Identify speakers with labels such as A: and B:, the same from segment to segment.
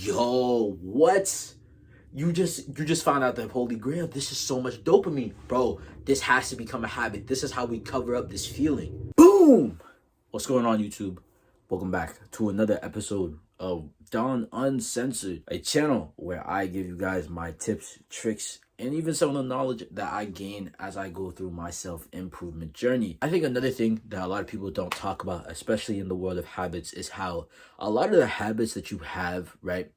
A: Yo, what? You just found out the holy grail. This is so much dopamine. Bro, this has to become a habit. This is how we cover up this feeling. Boom! What's going on, YouTube? Welcome back to another episode of Don Uncensored, a channel where I give you guys my tips, tricks, and even some of the knowledge that I gain as I go through my self-improvement journey. I think another thing that a lot of people don't talk about, especially in the world of habits, is how a lot of the habits that you have, right,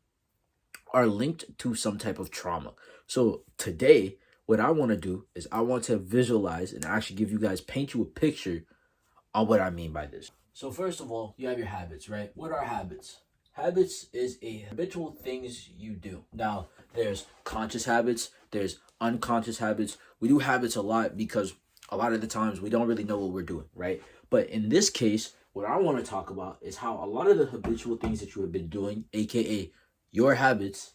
A: are linked to some type of trauma. So today, what I want to do is I want to visualize and actually give you guys, paint you a picture on what I mean by this. So first of all, you have your habits, right? What are habits? Habits is a habitual things you do. Now, there's conscious habits, there's unconscious habits. We do habits a lot because a lot of the times we don't really know what we're doing, right? But in this case, what I want to talk about is how a lot of the habitual things that you have been doing, aka your habits,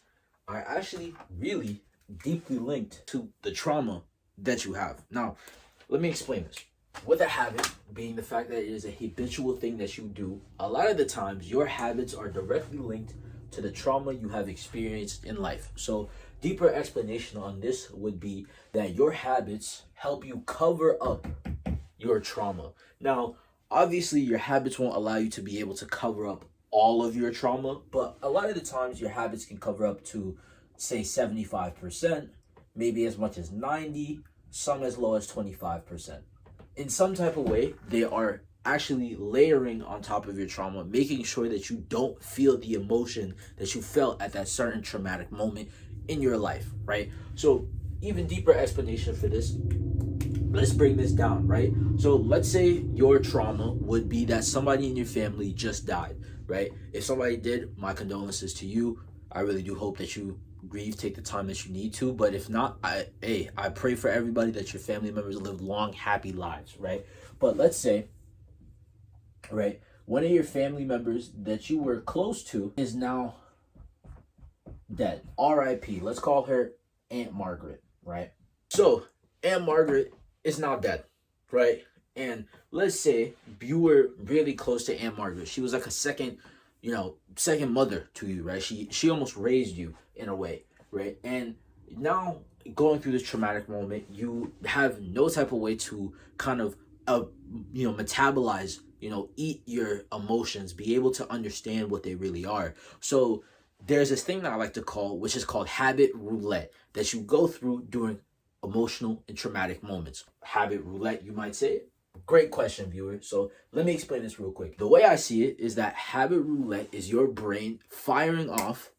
A: are actually really deeply linked to the trauma that you have. Now, let me explain this. With a habit being the fact that it is a habitual thing that you do, a lot of the times your habits are directly linked to the trauma you have experienced in life. So, deeper explanation on this would be that your habits help you cover up your trauma. Now, obviously, your habits won't allow you to be able to cover up all of your trauma, but a lot of the times your habits can cover up to, say, 75%, maybe as much as 90%, some as low as 25%. In some type of way, they are actually layering on top of your trauma, making sure that you don't feel the emotion that you felt at that certain traumatic moment in your life, right? So, even deeper explanation for this, let's bring this down, right? So, let's say your trauma would be that somebody in your family just died, right? If somebody did, my condolences to you. I really do hope that you grieve, take the time that you need to. But if not, I pray for everybody that your family members live long, happy lives, right? But let's say, right, one of your family members that you were close to is now dead. R.I.P. Let's call her Aunt Margaret, right? So Aunt Margaret is now dead, right? And let's say you were really close to Aunt Margaret. She was like a second mother to you, right? She almost raised you in a way, right? And now going through this traumatic moment, you have no type of way to kind of metabolize, eat your emotions, be able to understand what they really are. So there's this thing that I like to call, which is called habit roulette, that you go through during emotional and traumatic moments. Habit roulette, you might say. Great question, viewer. So let me explain this real quick. The way I see it is that habit roulette is your brain firing off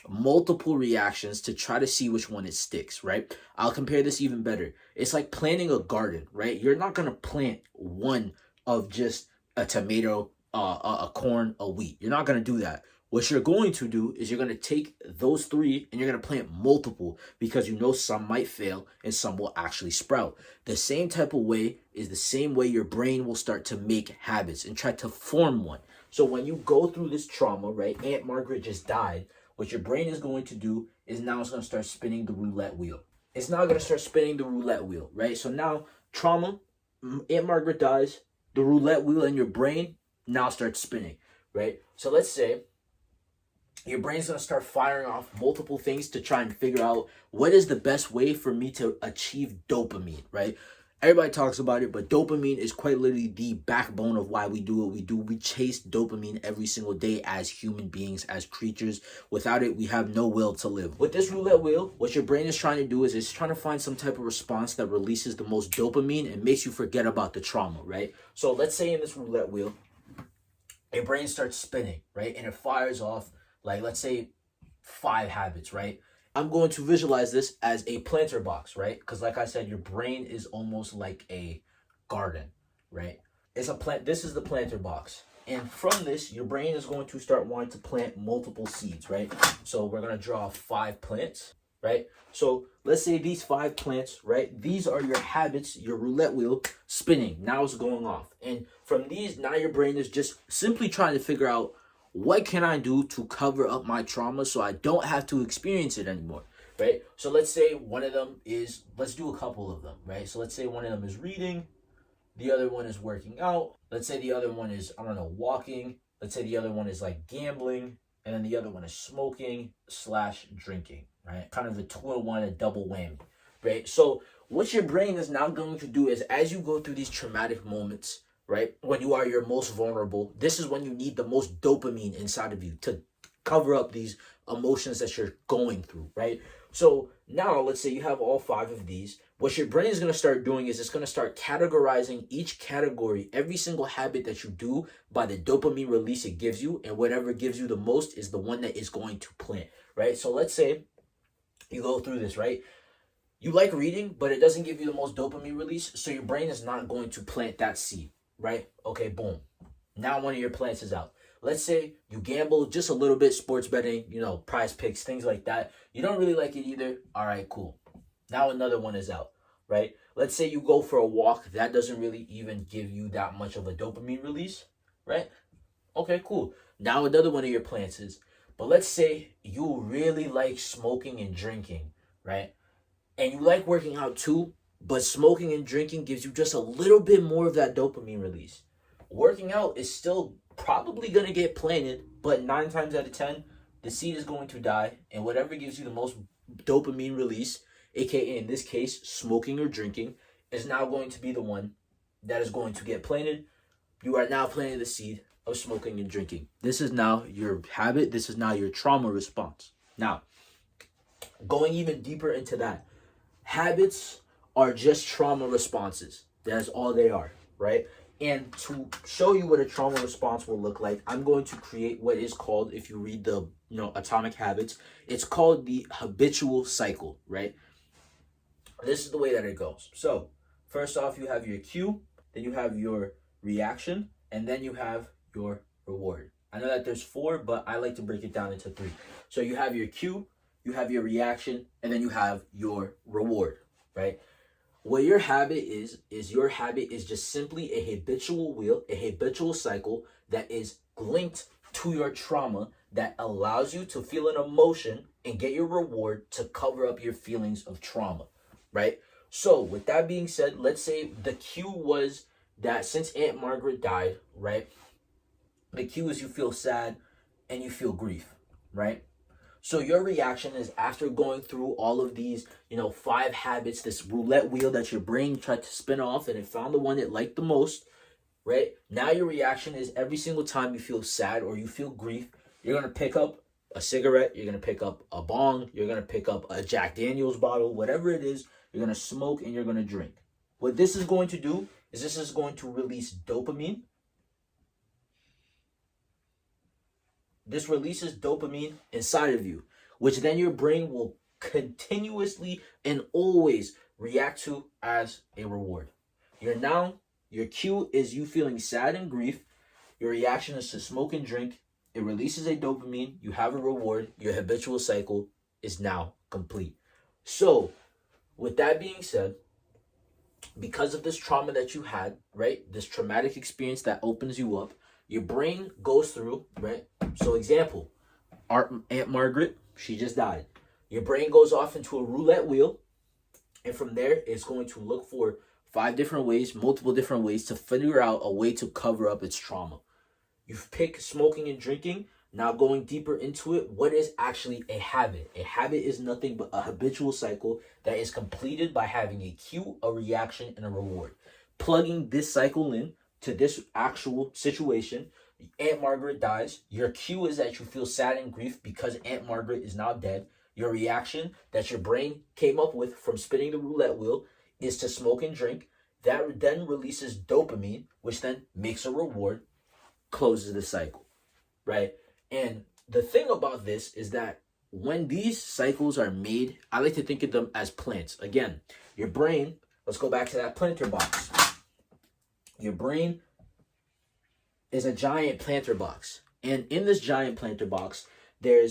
A: multiple reactions to try to see which one it sticks, right? I'll compare this even better. It's like planting a garden, right? You're not going to plant one of just a tomato, a corn, a wheat. You're not going to do that. What you're going to do is you're going to take those three and you're going to plant multiple, because you know some might fail and some will actually sprout. The same type of way is the same way your brain will start to make habits and try to form one. So when you go through this trauma, right, Aunt Margaret just died, what your brain is going to do is now it's going to start spinning the roulette wheel. It's now going to start spinning the roulette wheel, right? So now trauma, Aunt Margaret dies, the roulette wheel in your brain now starts spinning, right? So let's say your brain's going to start firing off multiple things to try and figure out what is the best way for me to achieve dopamine, right? Everybody talks about it, but dopamine is quite literally the backbone of why we do what we do. We chase dopamine every single day as human beings, as creatures. Without it, we have no will to live. With this roulette wheel, what your brain is trying to do is it's trying to find some type of response that releases the most dopamine and makes you forget about the trauma, right? So let's say in this roulette wheel, your brain starts spinning, right? And it fires off, like, let's say 5 habits, right? I'm going to visualize this as a planter box, right? Because like I said, your brain is almost like a garden, right? It's a plant. This is the planter box. And from this, your brain is going to start wanting to plant multiple seeds, right? So we're going to draw 5 plants, right? So let's say these 5 plants, right? These are your habits, your roulette wheel spinning. Now it's going off. And from these, now your brain is just simply trying to figure out, what can I do to cover up my trauma so I don't have to experience it anymore, right? So let's say one of them is, let's do a couple of them, right? So let's say one of them is reading, the other one is working out. Let's say the other one is, I don't know, walking. Let's say the other one is like gambling. and then the other one is smoking slash drinking, right? Kind of a 2-in-1, a double whammy, right? So what your brain is now going to do is, as you go through these traumatic moments, right, when you are your most vulnerable, this is when you need the most dopamine inside of you to cover up these emotions that you're going through, right? So now let's say you have all 5 of these. What your brain is going to start doing is it's going to start categorizing each category, every single habit that you do, by the dopamine release it gives you, and whatever gives you the most is the one that is going to plant, right? So let's say you go through this, right? You like reading, but it doesn't give you the most dopamine release, so your brain is not going to plant that seed, right? Okay, boom. Now one of your plants is out. Let's say you gamble just a little bit, sports betting, prize picks, things like that. You don't really like it either. All right, cool. Now another one is out, right? Let's say you go for a walk. That doesn't really even give you that much of a dopamine release, right? Okay, cool. Now another one of your plants is, but let's say you really like smoking and drinking, right? And you like working out too, but smoking and drinking gives you just a little bit more of that dopamine release. Working out is still probably going to get planted, but 9 times out of 10, the seed is going to die, and whatever gives you the most dopamine release, aka in this case, smoking or drinking, is now going to be the one that is going to get planted. You are now planting the seed of smoking and drinking. This is now your habit. This is now your trauma response. Now, going even deeper into that, habits are just trauma responses. That's all they are, right? And to show you what a trauma response will look like, I'm going to create what is called, if you read the Atomic Habits, it's called the habitual cycle, right? This is the way that it goes. So first off, you have your cue, then you have your reaction, and then you have your reward. I know that there's 4, but I like to break it down into 3. So you have your cue, you have your reaction, and then you have your reward, right? What your habit is your habit is just simply a habitual wheel, a habitual cycle that is linked to your trauma that allows you to feel an emotion and get your reward to cover up your feelings of trauma, right? So with that being said, let's say the cue was that since Aunt Margaret died, right? The cue is you feel sad and you feel grief, right? So your reaction is, after going through all of these, 5 habits, this roulette wheel that your brain tried to spin off and it found the one it liked the most, right? Now your reaction is, every single time you feel sad or you feel grief, you're going to pick up a cigarette, you're going to pick up a bong, you're going to pick up a Jack Daniels bottle, whatever it is, you're going to smoke and you're going to drink. What this is going to do is this is going to release dopamine. This releases dopamine inside of you, which then your brain will continuously and always react to as a reward. Your cue is you feeling sad and grief. Your reaction is to smoke and drink. It releases a dopamine. You have a reward. Your habitual cycle is now complete. So, with that being said, because of this trauma that you had, right? This traumatic experience that opens you up, your brain goes through, right? So example, Aunt Margaret, she just died. Your brain goes off into a roulette wheel, and from there, it's going to look for 5 different ways, multiple different ways to figure out a way to cover up its trauma. You pick smoking and drinking. Now going deeper into it, what is actually a habit? A habit is nothing but a habitual cycle that is completed by having a cue, a reaction, and a reward. Plugging this cycle in to this actual situation, Aunt Margaret dies. Your cue is that you feel sad and grief because Aunt Margaret is now dead. Your reaction that your brain came up with from spinning the roulette wheel is to smoke and drink. That then releases dopamine, which then makes a reward, closes the cycle, right? And the thing about this is that when these cycles are made, I like to think of them as plants. Again, your brain, let's go back to that planter box. Your brain is a giant planter box. And in this giant planter box, your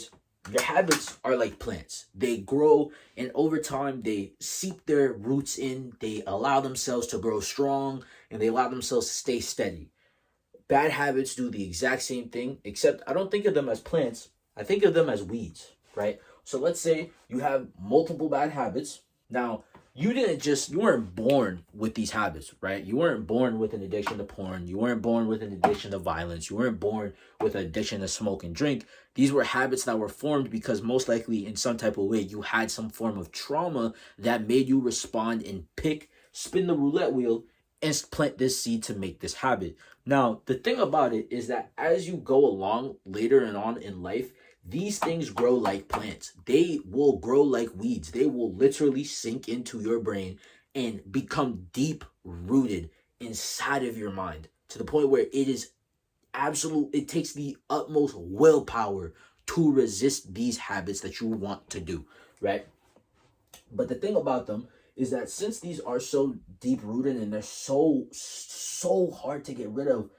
A: habits are like plants. They grow, and over time, they seep their roots in. They allow themselves to grow strong, and they allow themselves to stay steady. Bad habits do the exact same thing, except I don't think of them as plants. I think of them as weeds, right? So let's say you have multiple bad habits. Now, you weren't born with these habits, right? You weren't born with an addiction to porn. You weren't born with an addiction to violence. You weren't born with an addiction to smoke and drink. These were habits that were formed because most likely in some type of way you had some form of trauma that made you respond and spin the roulette wheel and plant this seed to make this habit. Now, the thing about it is that as you go along later and on in life, these things grow like plants. They will grow like weeds. They will literally sink into your brain and become deep rooted inside of your mind to the point where it takes the utmost willpower to resist these habits that you want to do, right? But the thing about them is that since these are so deep rooted and they're so hard to get rid of,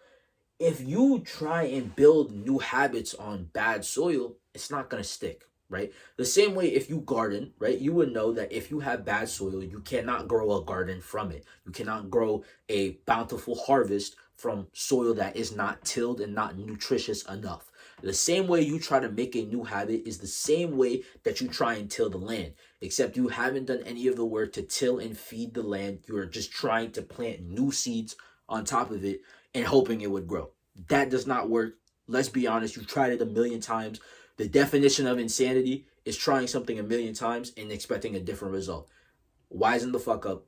A: if you try and build new habits on bad soil, it's not going to stick, right? The same way if you garden, right? You would know that if you have bad soil, you cannot grow a garden from it. You cannot grow a bountiful harvest from soil that is not tilled and not nutritious enough. The same way you try to make a new habit is the same way that you try and till the land, except you haven't done any of the work to till and feed the land. You are just trying to plant new seeds on top of it and hoping it would grow. That does not work. Let's be honest. You've tried it a million times. The definition of insanity is trying something a million times and expecting a different result. Wisen the fuck up.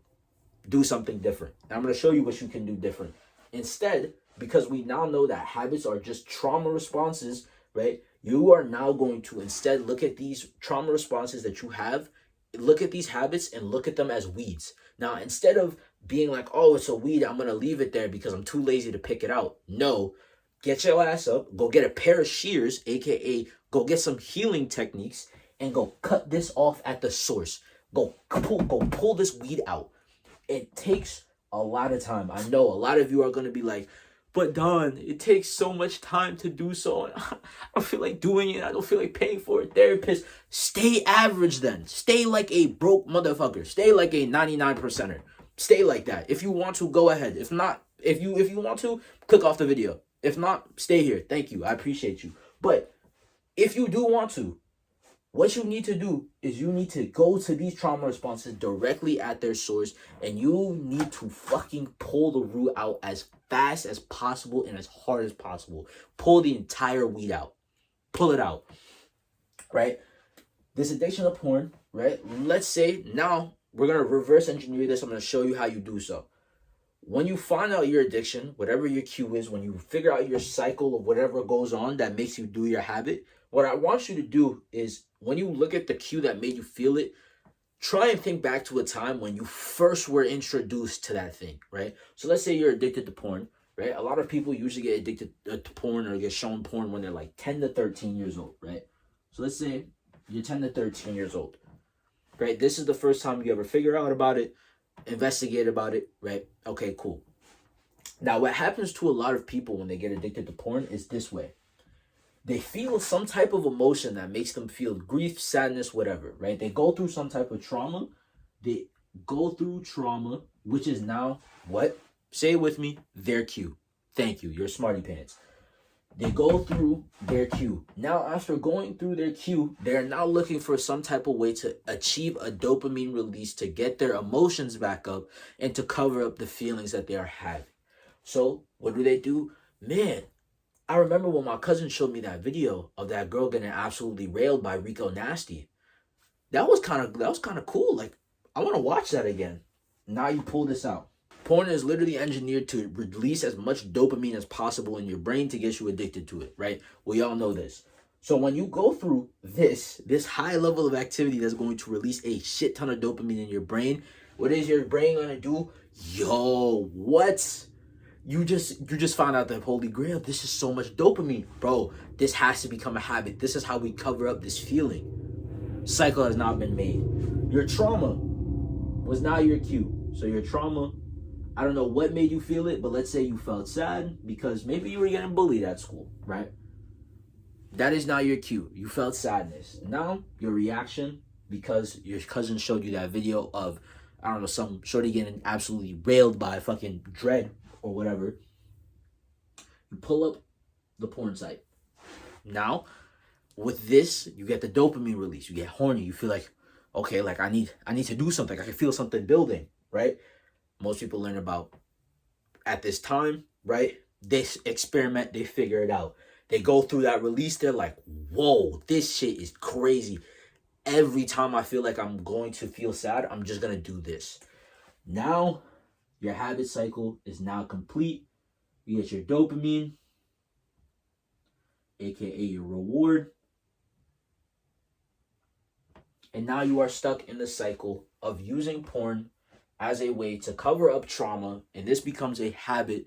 A: Do something different. And I'm going to show you what you can do different. Instead, because we now know that habits are just trauma responses, right? You are now going to instead look at these trauma responses that you have, look at these habits and look at them as weeds. Now, instead of being like, oh, it's a weed, I'm going to leave it there because I'm too lazy to pick it out. No, get your ass up, go get a pair of shears, aka go get some healing techniques and go cut this off at the source. Go pull this weed out. It takes a lot of time. I know a lot of you are going to be like, but Don, it takes so much time to do so. I don't feel like doing it. I don't feel like paying for a therapist. Stay average then. Stay like a broke motherfucker. Stay like a 99%er. Stay like that. If you want to, go ahead. If not, if you want to, click off the video. If not, stay here. Thank you. I appreciate you. But if you do want to, what you need to do is you need to go to these trauma responses directly at their source, and you need to fucking pull the root out as fast as possible and as hard as possible. Pull the entire weed out. Pull it out, right? This addiction to porn, right? Let's say now we're going to reverse engineer this. I'm going to show you how you do so. When you find out your addiction, whatever your cue is, when you figure out your cycle of whatever goes on that makes you do your habit, what I want you to do is when you look at the cue that made you feel it, try and think back to a time when you first were introduced to that thing, right? So let's say you're addicted to porn, right? A lot of people usually get addicted to porn or get shown porn when they're like 10 to 13 years old, right? So let's say you're 10 to 13 years old, right? This is the first time you ever figure out about it, investigate about it, right? Okay, cool. Now, what happens to a lot of people when they get addicted to porn is this way. They feel some type of emotion that makes them feel grief, sadness, whatever, right? They go through some type of trauma. They go through trauma, which is now what? Say it with me, their cue. Thank you. You're smarty pants. They go through their cue. Now, after going through their cue, they're now looking for some type of way to achieve a dopamine release to get their emotions back up and to cover up the feelings that they are having. So, what do? Man, I remember when my cousin showed me that video of that girl getting absolutely railed by Rico Nasty. That was kind of cool. Like, I want to watch that again. Now you pull this out. Porn is literally engineered to release as much dopamine as possible in your brain to get you addicted to it, right? We all know this. So when you go through this high level of activity that's going to release a shit ton of dopamine in your brain, what is your brain going to do? Yo, what? You just found out the Holy Grail. This is so much dopamine. Bro, this has to become a habit. This is how we cover up this feeling. Cycle has not been made. Your trauma was now your cue. So your trauma, I don't know what made you feel it, but let's say you felt sad because maybe you were getting bullied at school, right? That is now your cue. You felt sadness. Now, your reaction, because your cousin showed you that video of, I don't know, some shorty getting absolutely railed by fucking Dread or whatever, you pull up the porn site. Now, with this, you get the dopamine release. You get horny. You feel like, Okay, like I need to do something. I can feel something building, right? Most people learn about at this time, right? They experiment, they figure it out. They go through that release, they're like, whoa, this shit is crazy. Every time I feel like I'm going to feel sad, I'm just gonna do this. Now, your habit cycle is now complete. You get your dopamine, aka your reward. And now you are stuck in the cycle of using porn as a way to cover up trauma, and this becomes a habit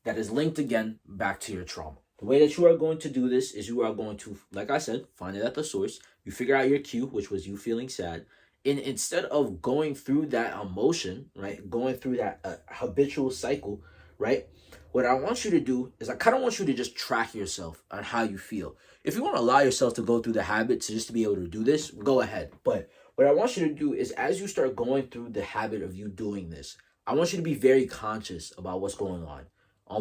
A: that is linked again back to your trauma. The way that you are going to do this is you are going to, like I said, find it at the source. You figure out your cue, which was you feeling sad. And instead of going through that emotion, right, going through that habitual cycle, right, what I want you to do is I kind of want you to just track yourself on how you feel. If you want to allow yourself to go through the habit just to be able to do this, go ahead. But what I want you to do is as you start going through the habit of you doing this, I want you to be very conscious about what's going on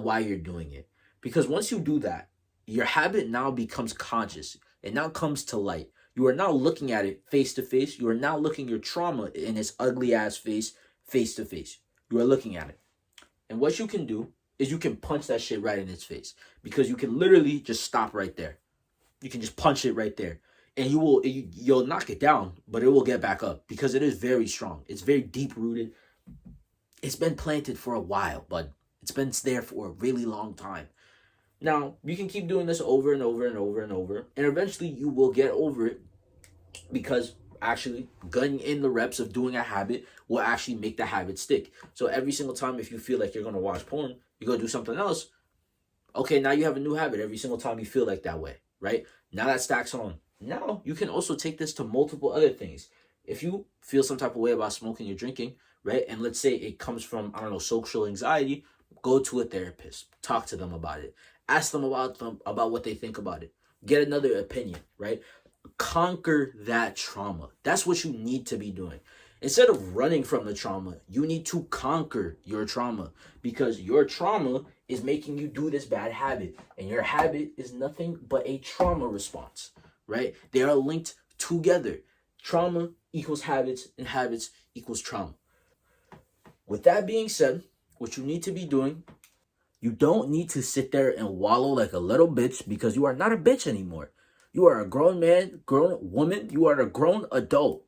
A: why you're doing it. Because once you do that, your habit now becomes conscious. It now comes to light. You are now looking at it face to face. You are now looking your trauma in its ugly ass face to face. You are looking at it. And what you can do is you can punch that shit right in its face. Because you can literally just stop right there. You can just punch it right there. And you'll knock it down, but it will get back up. Because it is very strong. It's very deep rooted. It's been planted for a while, bud. It's been there for a really long time. Now, you can keep doing this over and over and over and over. And eventually you will get over it. Because actually getting in the reps of doing a habit will actually make the habit stick. So every single time if you feel like you're going to watch porn, you go do something else. Okay, now you have a new habit every single time you feel like that way, right? Now that stacks on. Now you can also take this to multiple other things. If you feel some type of way about smoking or drinking, right? And let's say it comes from, I don't know, social anxiety, go to a therapist. Talk to them about it. Ask them about what they think about it. Get another opinion, right? Conquer that trauma. That's what you need to be doing. Instead of running from the trauma, you need to conquer your trauma because your trauma is making you do this bad habit. And your habit is nothing but a trauma response, right? They are linked together. Trauma equals habits and habits equals trauma. With that being said, what you need to be doing, you don't need to sit there and wallow like a little bitch because you are not a bitch anymore. You are a grown man, grown woman. You are a grown adult.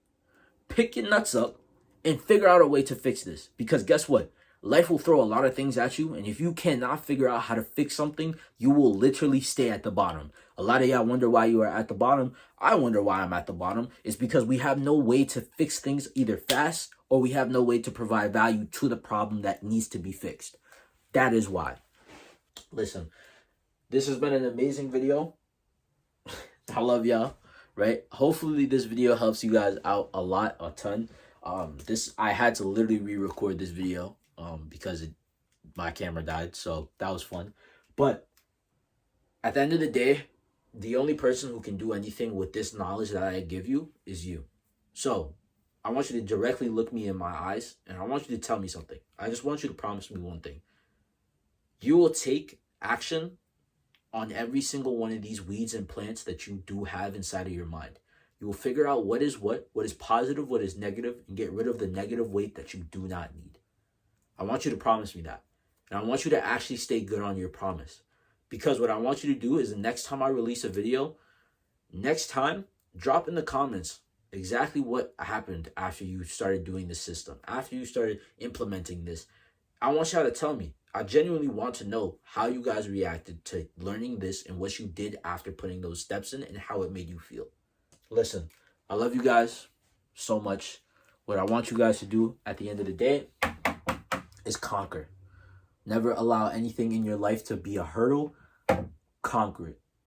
A: Pick your nuts up and figure out a way to fix this. Because guess what? Life will throw a lot of things at you. And if you cannot figure out how to fix something, you will literally stay at the bottom. A lot of y'all wonder why you are at the bottom. I wonder why I'm at the bottom. It's because we have no way to fix things either fast or we have no way to provide value to the problem that needs to be fixed. That is why. Listen, this has been an amazing video. I love y'all, right? Hopefully this video helps you guys out a ton. I had to literally re-record this video because my camera died, so that was fun. But at the end of the day, the only person who can do anything with this knowledge that I give you is you. So I want you to directly look me in my eyes and I want you to tell me something. I just want you to promise me one thing. You will take action on every single one of these weeds and plants that you do have inside of your mind. You will figure out what is positive, what is negative, and get rid of the negative weight that you do not need. I want you to promise me that. And I want you to actually stay good on your promise. Because what I want you to do is the next time I release a video, drop in the comments exactly what happened after you started doing the system, after you started implementing this. I want y'all to tell me. I genuinely want to know how you guys reacted to learning this and what you did after putting those steps in and how it made you feel. Listen, I love you guys so much. What I want you guys to do at the end of the day is conquer. Never allow anything in your life to be a hurdle. Conquer it.